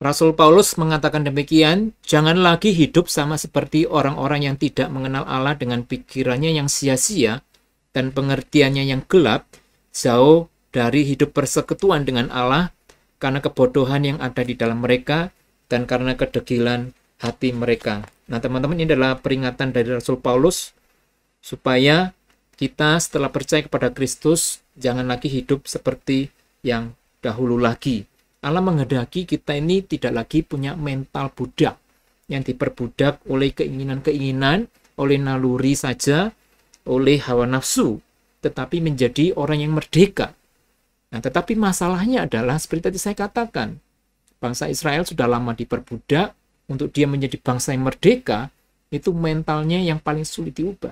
Rasul Paulus mengatakan demikian, jangan lagi hidup sama seperti orang-orang yang tidak mengenal Allah dengan pikirannya yang sia-sia dan pengertiannya yang gelap, jauh dari hidup persekutuan dengan Allah karena kebodohan yang ada di dalam mereka dan karena kedegilan hati mereka. Nah teman-teman, ini adalah peringatan dari Rasul Paulus supaya kita setelah percaya kepada Kristus jangan lagi hidup seperti yang dahulu lagi. Allah menghendaki kita ini tidak lagi punya mental budak yang diperbudak oleh keinginan-keinginan, oleh naluri saja, oleh hawa nafsu, tetapi menjadi orang yang merdeka. Nah, tetapi masalahnya adalah seperti tadi saya katakan, bangsa Israel sudah lama diperbudak, untuk dia menjadi bangsa yang merdeka, itu mentalnya yang paling sulit diubah.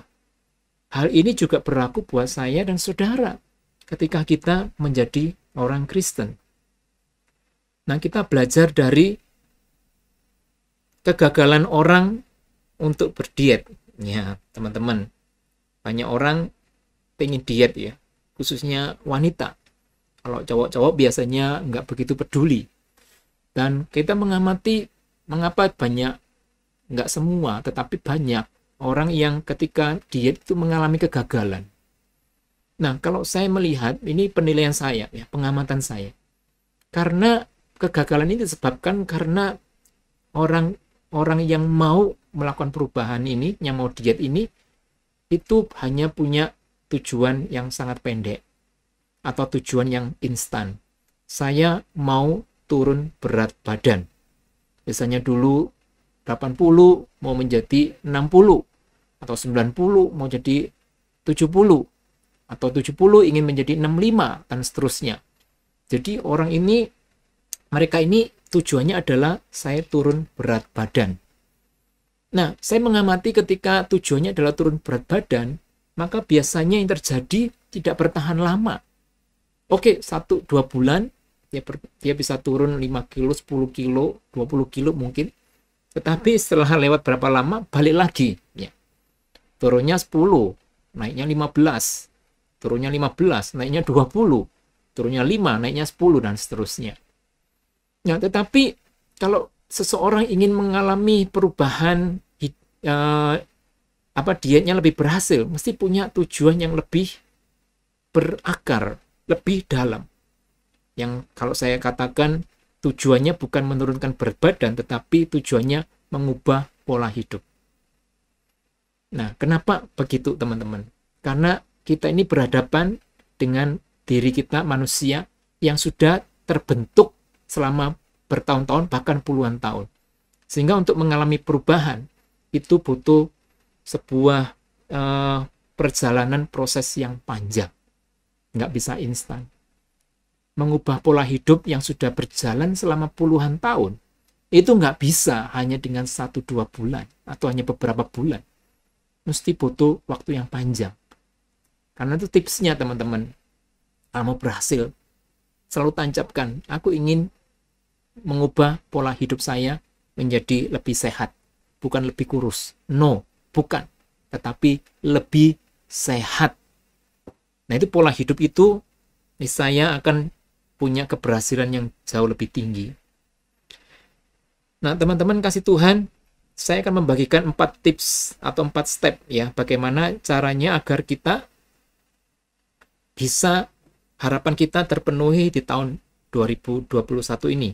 Hal ini juga berlaku buat saya dan saudara ketika kita menjadi orang Kristen. Nah, kita belajar dari kegagalan orang untuk berdiet. Ya, teman-teman, banyak orang pengen diet ya, khususnya wanita. Kalau cowok-cowok biasanya nggak begitu peduli. Dan kita mengamati mengapa banyak, nggak semua, tetapi banyak orang yang ketika diet itu mengalami kegagalan. Nah, kalau saya melihat, ini penilaian saya, ya, pengamatan saya. Karena kegagalan ini disebabkan karena orang yang mau melakukan perubahan ini, yang mau diet ini, itu hanya punya tujuan yang sangat pendek atau tujuan yang instan. Saya mau turun berat badan. Biasanya dulu 80 mau menjadi 60 atau 90 mau jadi 70 atau 70 ingin menjadi 65 dan seterusnya. Jadi mereka ini tujuannya adalah saya turun berat badan. Nah, saya mengamati ketika tujuannya adalah turun berat badan, maka biasanya yang terjadi tidak bertahan lama. Oke, 1-2 bulan, dia bisa turun 5 kilo, 10 kilo, 20 kilo mungkin. Tetapi setelah lewat berapa lama, balik lagi. Ya. Turunnya 10, naiknya 15. Turunnya 15, naiknya 20. Turunnya 5, naiknya 10, dan seterusnya. Nah, tetapi kalau seseorang ingin mengalami perubahan, dietnya lebih berhasil, mesti punya tujuan yang lebih berakar, lebih dalam. Yang kalau saya katakan tujuannya bukan menurunkan berat badan, tetapi tujuannya mengubah pola hidup. Nah, kenapa begitu teman-teman? Karena kita ini berhadapan dengan diri kita manusia yang sudah terbentuk selama bertahun-tahun, bahkan puluhan tahun. Sehingga untuk mengalami perubahan, itu butuh sebuah perjalanan proses yang panjang. Nggak bisa instan. Mengubah pola hidup yang sudah berjalan selama puluhan tahun, itu nggak bisa hanya dengan 1-2 bulan, atau hanya beberapa bulan. Mesti butuh waktu yang panjang. Karena itu tipsnya teman-teman. Kalau mau berhasil, selalu tancapkan, aku ingin mengubah pola hidup saya menjadi lebih sehat, bukan lebih kurus. No, bukan. Tetapi lebih sehat. Nah, itu pola hidup itu saya akan punya keberhasilan yang jauh lebih tinggi. Nah, teman-teman kasih Tuhan, saya akan membagikan 4 tips atau 4 step ya, bagaimana caranya agar kita bisa harapan kita terpenuhi di tahun 2021 ini.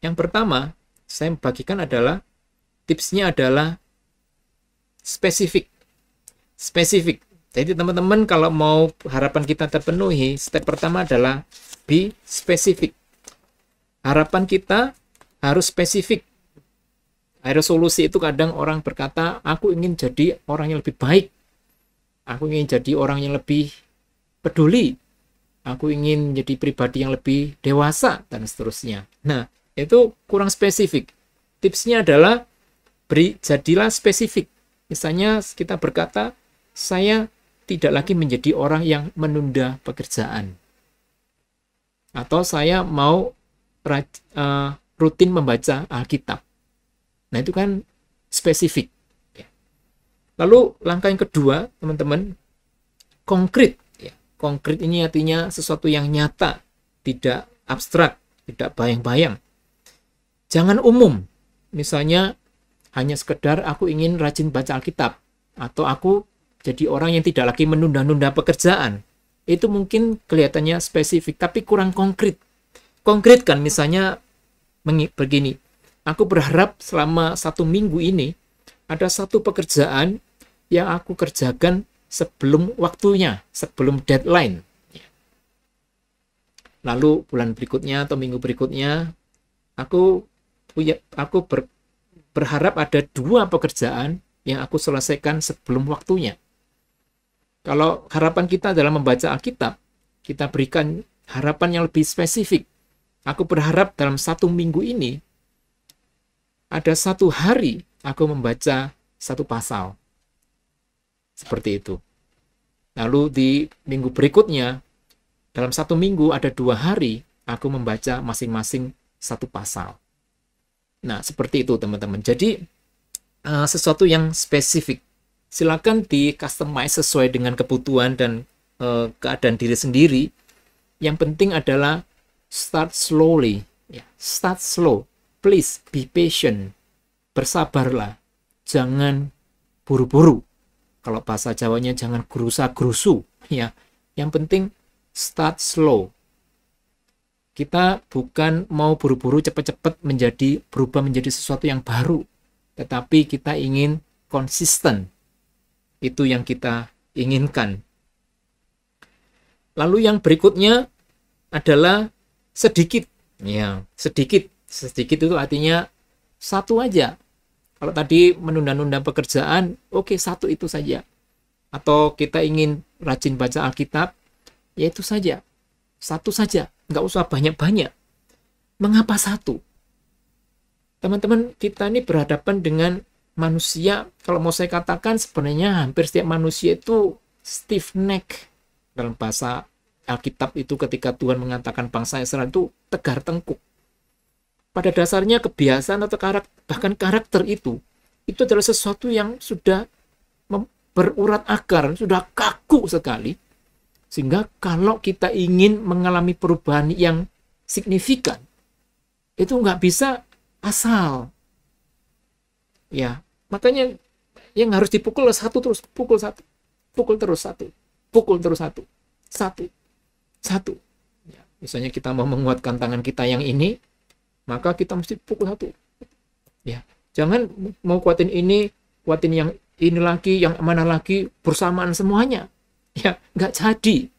Yang pertama, saya bagikan adalah tipsnya adalah spesifik. Spesifik. Jadi teman-teman kalau mau harapan kita terpenuhi, step pertama adalah be specific. Harapan kita harus spesifik. Resolusi itu kadang orang berkata, aku ingin jadi orang yang lebih baik. Aku ingin jadi orang yang lebih peduli. Aku ingin jadi pribadi yang lebih dewasa, dan seterusnya. Nah, itu kurang spesifik. Tipsnya adalah jadilah spesifik. Misalnya kita berkata, saya tidak lagi menjadi orang yang menunda pekerjaan. Atau saya mau rutin membaca Alkitab. Nah, itu kan spesifik. Lalu langkah yang kedua, teman-teman, konkret. Konkret ini artinya sesuatu yang nyata, tidak abstrak, tidak bayang-bayang. Jangan umum. Misalnya hanya sekedar aku ingin rajin baca Alkitab, atau aku jadi orang yang tidak lagi menunda-nunda pekerjaan. Itu mungkin kelihatannya spesifik, tapi kurang konkret. Konkret kan, misalnya begini, aku berharap selama 1 minggu ini ada satu pekerjaan yang aku kerjakan sebelum waktunya, sebelum deadline. Lalu bulan berikutnya atau minggu berikutnya, aku berharap ada 2 pekerjaan yang aku selesaikan sebelum waktunya. Kalau harapan kita dalam membaca Alkitab, kita berikan harapan yang lebih spesifik. Aku berharap dalam 1 minggu ini, ada 1 hari aku membaca 1 pasal. Seperti itu. Lalu di minggu berikutnya, dalam 1 minggu ada 2 hari, aku membaca masing-masing 1 pasal. Nah, seperti itu teman-teman. Jadi, sesuatu yang spesifik. Silakan di-customize sesuai dengan kebutuhan dan keadaan diri sendiri. Yang penting adalah start slowly. Start slow. Please be patient. Bersabarlah. Jangan buru-buru. Kalau bahasa Jawanya jangan gerusa-gerusu. Ya. Yang penting start slow. Kita bukan mau buru-buru cepat-cepat berubah menjadi sesuatu yang baru. Tetapi kita ingin konsisten. Itu yang kita inginkan. Lalu yang berikutnya adalah sedikit. Ya, sedikit. Sedikit itu artinya 1 aja. Kalau tadi menunda-nunda pekerjaan, oke, 1 itu saja. Atau kita ingin rajin baca Alkitab, ya itu saja. 1 saja, nggak usah banyak-banyak. Mengapa 1? Teman-teman, kita ini berhadapan dengan manusia, kalau mau saya katakan sebenarnya hampir setiap manusia itu stiff neck. Dalam bahasa Alkitab itu ketika Tuhan mengatakan bangsa Israel itu tegar tengkuk. pada dasarnya kebiasaan atau bahkan karakter itu adalah sesuatu yang sudah berurat akar, sudah kaku sekali. Sehingga kalau kita ingin mengalami perubahan yang signifikan, itu nggak bisa asal. Ya, makanya yang harus dipukul satu terus, pukul satu, pukul terus satu, pukul terus satu, satu. Ya, misalnya kita mau menguatkan tangan kita yang ini, maka kita mesti pukul satu. Ya, jangan mau kuatin ini, kuatin yang ini lagi, yang mana lagi, bersamaan semuanya. Ya, nggak jadi.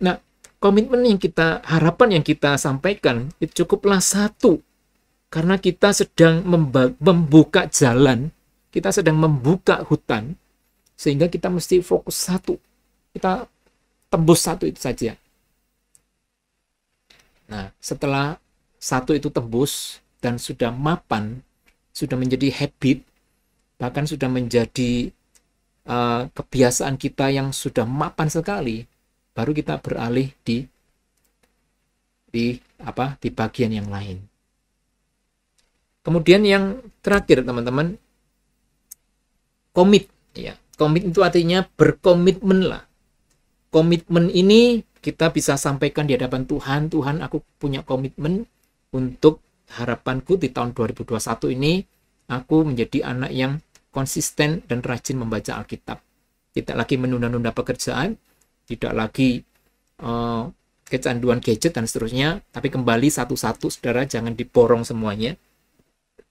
Nah, komitmen yang harapan yang kita sampaikan, itu cukuplah satu. Karena kita sedang membuka jalan, kita sedang membuka hutan, sehingga kita mesti fokus satu. Kita tembus satu itu saja. Nah, setelah satu itu tembus dan sudah mapan, sudah menjadi habit, bahkan sudah menjadi kebiasaan kita yang sudah mapan sekali, baru kita beralih di bagian yang lain. Kemudian yang terakhir, teman-teman, komit. Ya, komit itu artinya berkomitmenlah. Komitmen ini kita bisa sampaikan di hadapan Tuhan. Tuhan, aku punya komitmen untuk harapanku di tahun 2021 ini, aku menjadi anak yang konsisten dan rajin membaca Alkitab. Tidak lagi menunda-nunda pekerjaan, tidak lagi kecanduan gadget dan seterusnya, tapi kembali satu-satu, saudara, jangan diborong semuanya.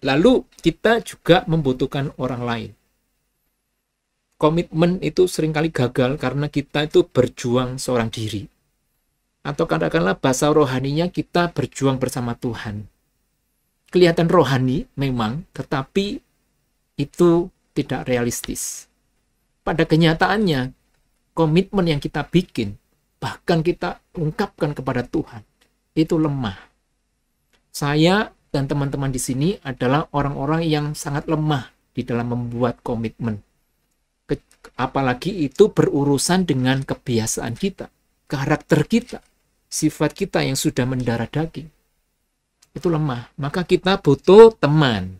Lalu kita juga membutuhkan orang lain. Komitmen itu seringkali gagal karena kita itu berjuang seorang diri. Atau katakanlah bahasa rohaninya, kita berjuang bersama Tuhan. Kelihatan rohani memang, tetapi itu tidak realistis. Pada kenyataannya, komitmen yang kita bikin, bahkan kita ungkapkan kepada Tuhan, itu lemah. Saya dan teman-teman di sini adalah orang-orang yang sangat lemah di dalam membuat komitmen. Apalagi itu berurusan dengan kebiasaan kita, karakter kita, sifat kita yang sudah mendarah daging. Itu lemah. Maka kita butuh teman,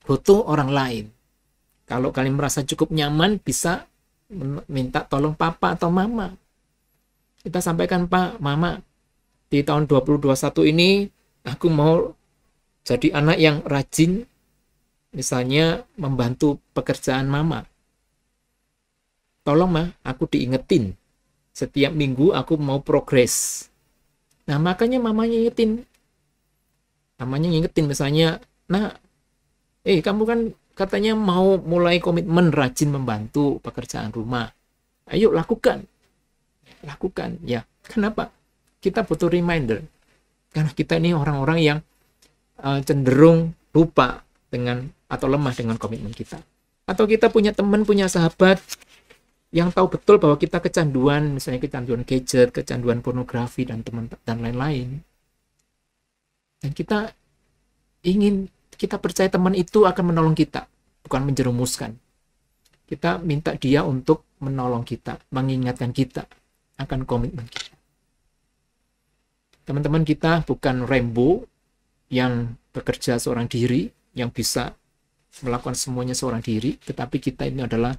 butuh orang lain. Kalau kalian merasa cukup nyaman, bisa minta tolong papa atau mama. Kita sampaikan, Pak, Mama, di tahun 2021 ini aku mau jadi anak yang rajin, misalnya membantu pekerjaan Mama. Tolong, Ma, aku diingetin. Setiap minggu aku mau progres. Nah, makanya mamanya ingetin. Mamanya ngingetin misalnya, nah, kamu kan katanya mau mulai komitmen rajin membantu pekerjaan rumah. Ayo lakukan. Lakukan. Ya, kenapa? Kita butuh reminder. Karena kita ini orang-orang yang cenderung lupa dengan atau lemah dengan komitmen kita. Atau kita punya teman, punya sahabat yang tahu betul bahwa kita kecanduan, misalnya kecanduan gadget, kecanduan pornografi dan lain-lain. Dan kita percaya teman itu akan menolong kita, bukan menjerumuskan. Kita minta dia untuk menolong kita, mengingatkan kita akan komitmen kita. Teman-teman kita bukan Rambo yang bekerja seorang diri, yang bisa melakukan semuanya seorang diri, tetapi kita ini adalah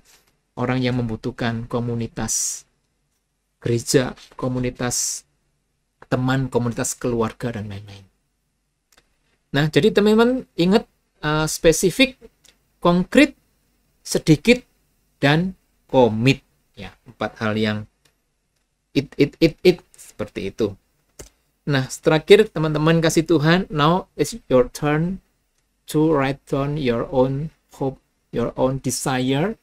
orang yang membutuhkan komunitas gereja, komunitas teman, komunitas keluarga, dan lain-lain. Nah, jadi teman-teman ingat spesifik, konkret, sedikit, dan komit. Ya, 4 hal yang it seperti itu. Nah, terakhir teman-teman kasih Tuhan, now it's your turn to write down your own hope, your own desire.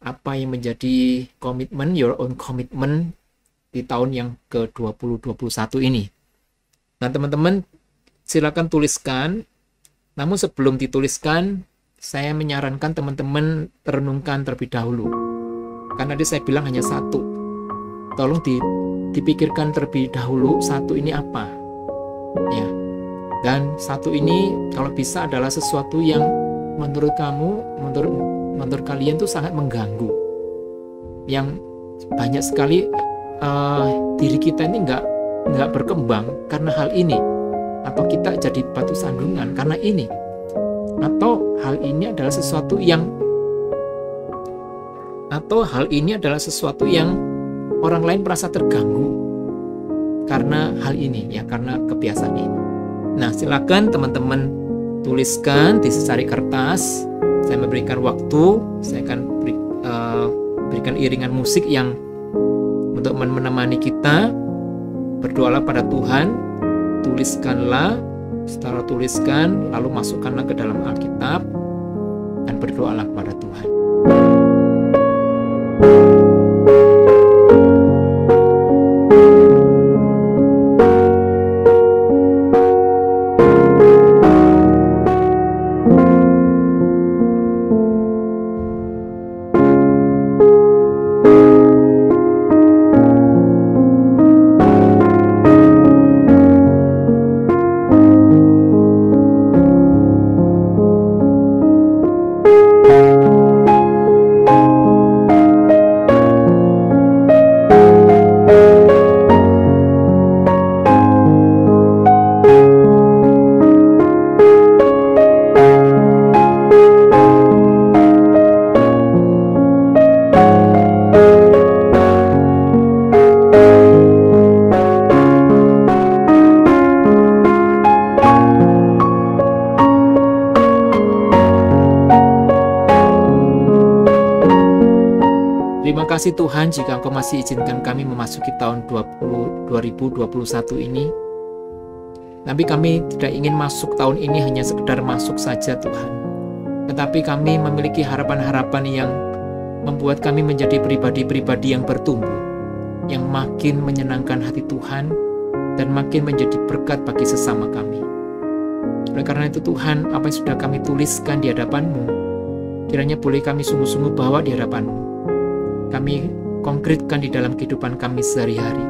Apa yang menjadi komitmen, your own commitment di tahun yang ke-2021 ini. Nah, teman-teman silakan tuliskan. Namun sebelum dituliskan, saya menyarankan teman-teman renungkan terlebih dahulu. Karena tadi saya bilang hanya satu. Tolong dipikirkan terlebih dahulu, satu ini apa. Ya. Dan satu ini kalau bisa adalah sesuatu yang menurut kamu, menurut kalian tuh sangat mengganggu, yang banyak sekali diri kita ini nggak berkembang karena hal ini. atau kita jadi batu sandungan karena ini, atau hal ini adalah sesuatu yang orang lain merasa terganggu karena hal ini, ya, karena kebiasaan ini. Nah, silakan teman-teman tuliskan di secari kertas. Saya memberikan waktu, saya akan berikan iringan musik yang untuk menemani kita. Berdoalah pada Tuhan, tuliskanlah, setelah tuliskan, lalu masukkanlah ke dalam Alkitab, dan berdoalah kepada Tuhan. Terima kasih Tuhan jika Engkau masih izinkan kami memasuki tahun 2021 ini. Tapi kami tidak ingin masuk tahun ini hanya sekedar masuk saja Tuhan. Tetapi kami memiliki harapan-harapan yang membuat kami menjadi pribadi-pribadi yang bertumbuh, yang makin menyenangkan hati Tuhan dan makin menjadi berkat bagi sesama kami. Oleh karena itu Tuhan, apa yang sudah kami tuliskan di hadapan-Mu, kiranya boleh kami sungguh-sungguh bawa di hadapan-Mu. Kami konkretkan di dalam kehidupan kami sehari-hari,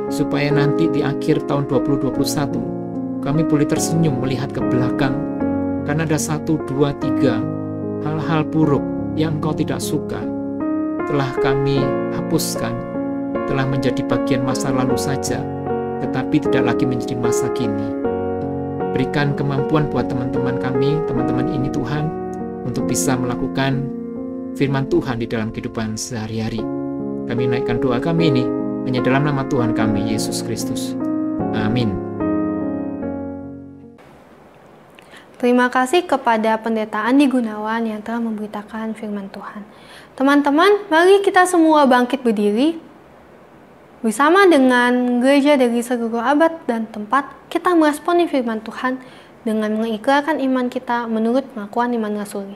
supaya nanti di akhir tahun 2021 kami boleh tersenyum melihat ke belakang, karena ada 1, 2, 3 hal-hal buruk yang Engkau tidak suka telah kami hapuskan, telah menjadi bagian masa lalu saja, tetapi tidak lagi menjadi masa kini. Berikan kemampuan buat teman-teman kami, teman-teman ini Tuhan, untuk bisa melakukan firman Tuhan di dalam kehidupan sehari-hari. Kami naikkan doa kami ini hanya dalam nama Tuhan kami, Yesus Kristus. Amin. Terima kasih kepada Pendeta Andi Gunawan yang telah memberitakan firman Tuhan. Teman-teman, mari kita semua bangkit berdiri. Bersama dengan gereja dari seluruh abad dan tempat, kita meresponi firman Tuhan dengan mengikrarkan iman kita menurut pengakuan iman rasuli.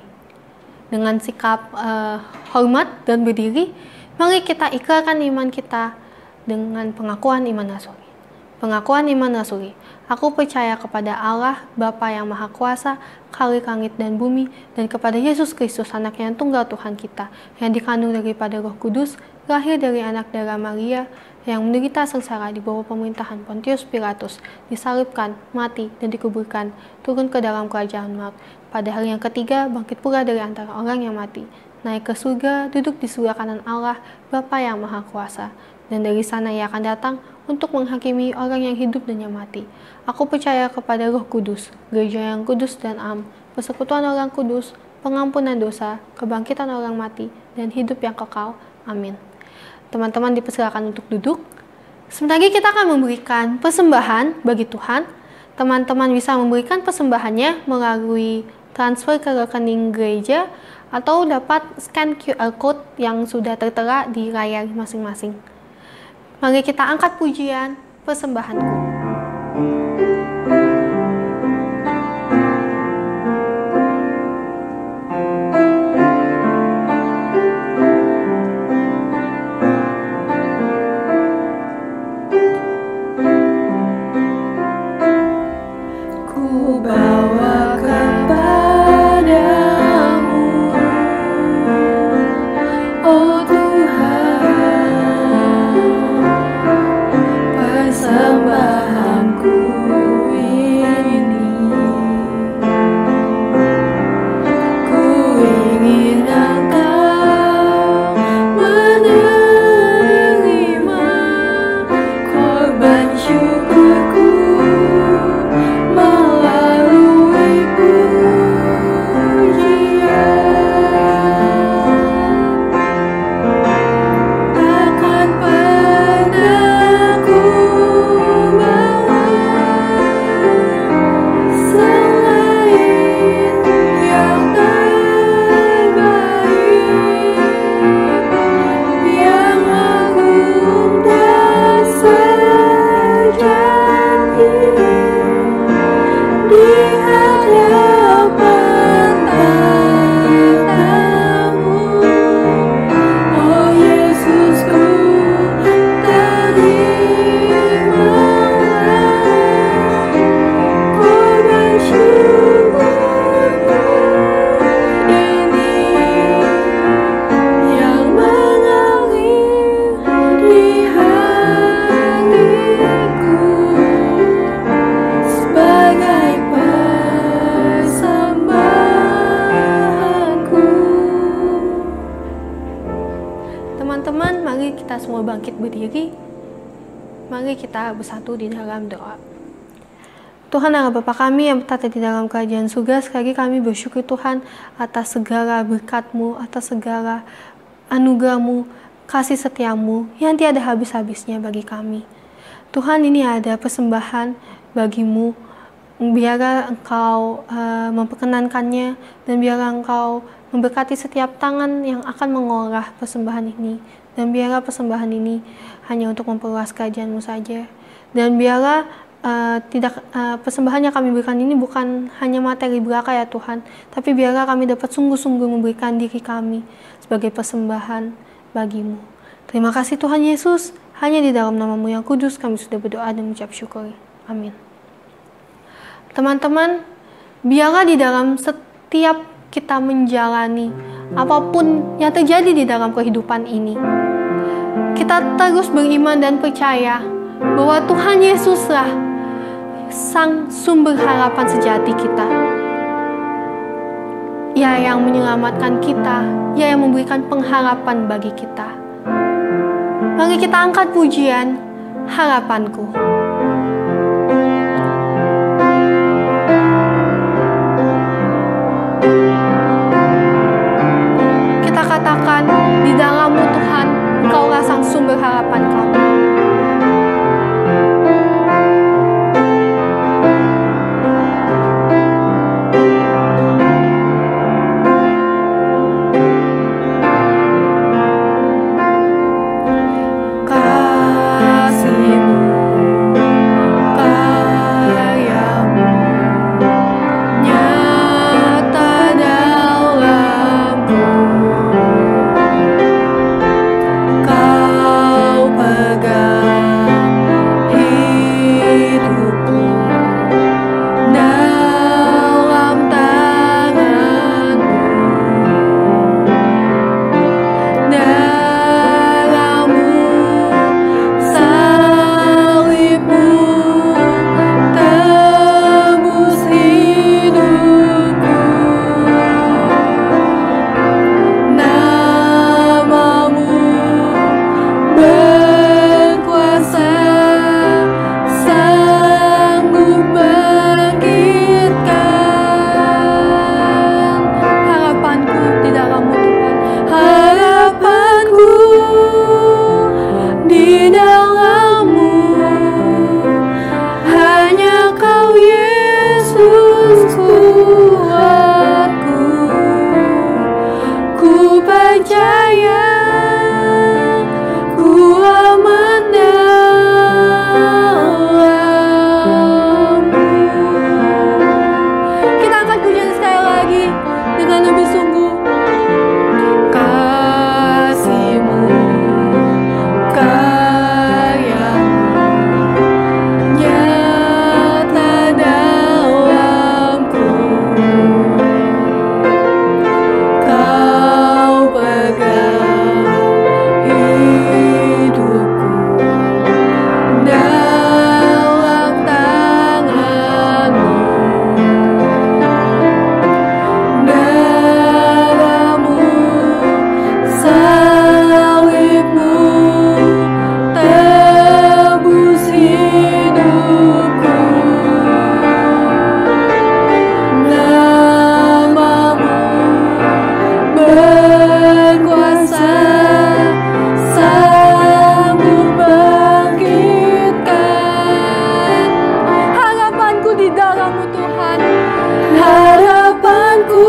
Dengan sikap hormat dan berdiri, mari kita ikrarkan iman kita dengan pengakuan iman rasuli. Pengakuan iman rasuli. Aku percaya kepada Allah, Bapa yang Maha Kuasa, Khalik langit dan bumi, dan kepada Yesus Kristus, Anaknya yang tunggal Tuhan kita, yang dikandung daripada Roh Kudus, lahir dari anak darah Maria, yang menderita sengsara di bawah pemerintahan Pontius Pilatus, disalibkan, mati, dan dikuburkan, turun ke dalam kerajaan maut. Pada hari yang ketiga, bangkit pula dari antara orang yang mati, naik ke surga, duduk di sebelah kanan Allah, Bapa yang Maha Kuasa. Dan dari sana Ia akan datang untuk menghakimi orang yang hidup dan yang mati. Aku percaya kepada Roh Kudus, gereja yang kudus dan am, persekutuan orang kudus, pengampunan dosa, kebangkitan orang mati, dan hidup yang kekal. Amin. Teman-teman dipersilakan untuk duduk. Sebentar lagi kita akan memberikan persembahan bagi Tuhan. Teman-teman bisa memberikan persembahannya melalui transfer ke rekening gereja atau dapat scan QR code yang sudah tertera di layar masing-masing. Mari kita angkat pujian persembahanku. Sembah teman-teman, mari kita semua bangkit berdiri. Mari kita bersatu di dalam doa. Tuhan Allah Bapa kami yang bertata di dalam kerajaan surga, sekali kami bersyukur Tuhan atas segala berkat-Mu, atas segala anugerah-Mu, kasih setia-Mu yang tiada habis-habisnya bagi kami. Tuhan, ini ada persembahan bagi-Mu, biarlah Engkau memperkenankannya, dan biarlah Engkau memberkati setiap tangan yang akan mengolah persembahan ini, dan biarlah persembahan ini hanya untuk memperluas kerajaan-Mu saja, dan biarlah persembahan yang kami berikan ini bukan hanya materi belaka ya Tuhan, tapi biarlah kami dapat sungguh-sungguh memberikan diri kami sebagai persembahan bagi-Mu. Terima kasih Tuhan Yesus, hanya di dalam nama-Mu yang kudus kami sudah berdoa dan mengucap syukur. Amin. Teman-teman, biarlah di dalam setiap kita menjalani apapun yang terjadi di dalam kehidupan ini, kita terus beriman dan percaya bahwa Tuhan Yesuslah Sang sumber harapan sejati kita. Ia yang menyelamatkan kita, Ia yang memberikan pengharapan bagi kita. Mari kita angkat pujian Harapanku. Kita katakan, di dalam-Mu Tuhan, Engkaulah Sang sumber harapan kami. Harapanku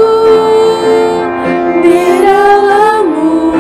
di dalam-Mu.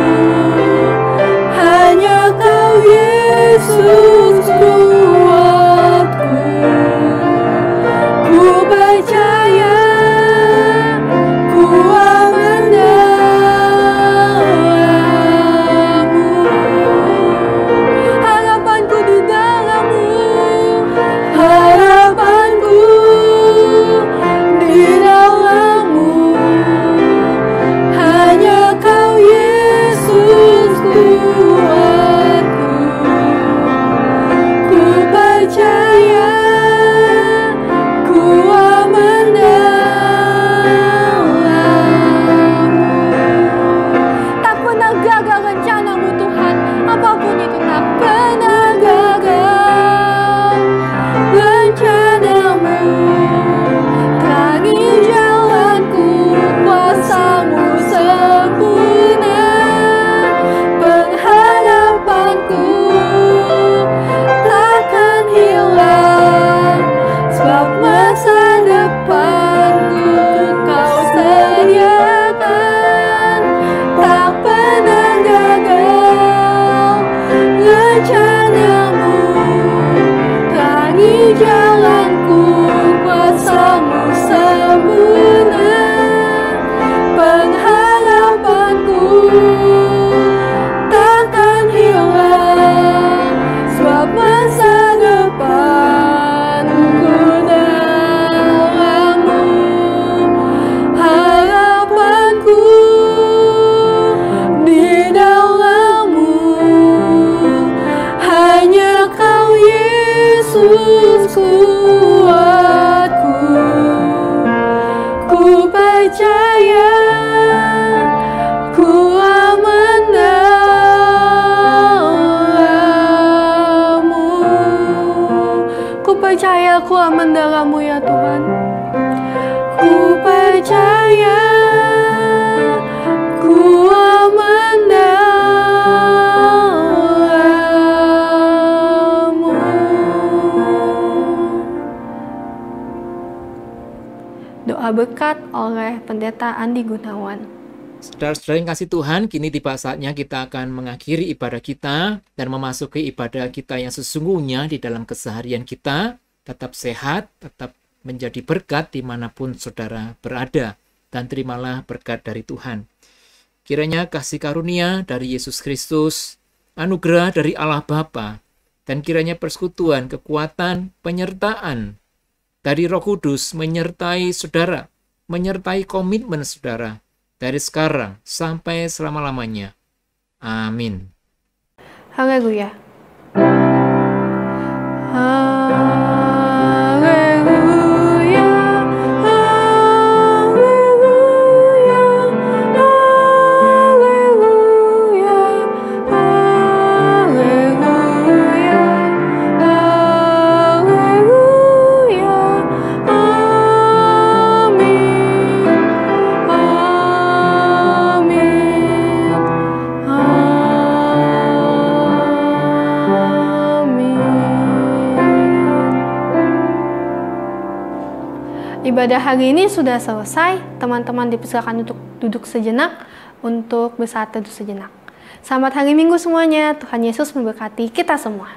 dalam-Mu ya Tuhan. Ku percaya, ku aman dalam-Mu. Doa berkat oleh Pendeta Andi Gunawan. Saudara-saudara yang kasih Tuhan, kini tiba saatnya kita akan mengakhiri ibadah kita dan memasuki ibadah kita yang sesungguhnya di dalam keseharian kita. Tetap sehat, tetap menjadi berkat dimanapun saudara berada, dan terimalah berkat dari Tuhan. Kiranya kasih karunia dari Yesus Kristus, anugerah dari Allah Bapa, dan kiranya persekutuan, kekuatan, penyertaan dari Roh Kudus menyertai saudara, menyertai komitmen saudara, dari sekarang sampai selama-lamanya. Amin. Haleluya. Ibadah hari ini sudah selesai. Teman-teman dipersilakan untuk duduk sejenak untuk bersaat teduh sejenak. Selamat hari Minggu semuanya. Tuhan Yesus memberkati kita semua.